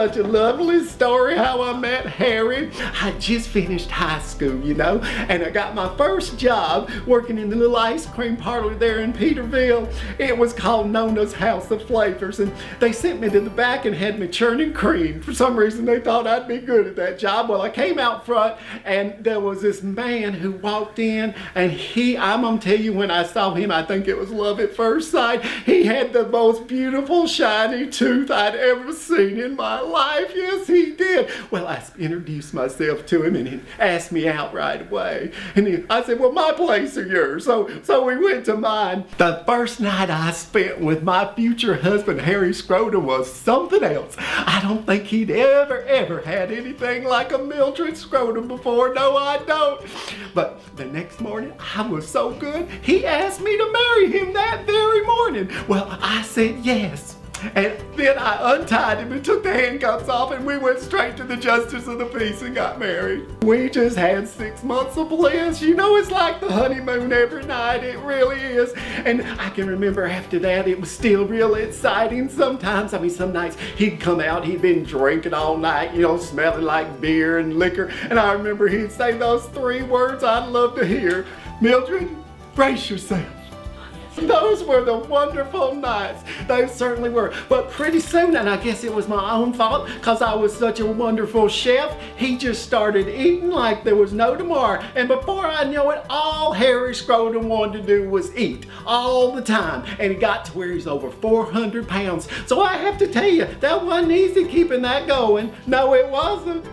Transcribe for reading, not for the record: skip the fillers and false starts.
such a lovely story how I met Harry. I just finished high school, you know, and I got my first job working in the little ice cream parlor there in Peterville. It was called Nona's House of Flavors, and they sent me to the back and had me churning cream. For some reason they thought I'd be good at that job. Well, I came out front and there was this man who walked in, and I'm gonna tell you, when I saw him, I think it was love at first sight. He had the most beautiful shiny tooth I'd ever seen in my life. Yes, he did. Well, I introduced myself to him and he asked me out right away. And I said, well, my place or yours? So we went to mine. The first night I spent with my future husband, Harry Scrotum, was something else. I don't think he'd ever had anything like a Mildred Scrotum before. No, I don't. But the next morning, I was so good, he asked me to marry him that very morning. Well, I said yes. And then I untied him and took the handcuffs off, and we went straight to the justice of the peace and got married. We just had 6 months of bliss. You know, it's like the honeymoon every night. It really is. And I can remember after that, it was still real exciting sometimes. I mean, some nights he'd come out, he'd been drinking all night, you know, smelling like beer and liquor. And I remember he'd say those 3 words I'd love to hear: Mildred, brace yourself. Those were the wonderful nights. They certainly were. But pretty soon, and I guess it was my own fault because I was such a wonderful chef, he just started eating like there was no tomorrow. And before I knew it, all Harry Scrotum wanted to do was eat all the time. And he got to where he's over 400 pounds. So I have to tell you, that wasn't easy keeping that going. No, it wasn't.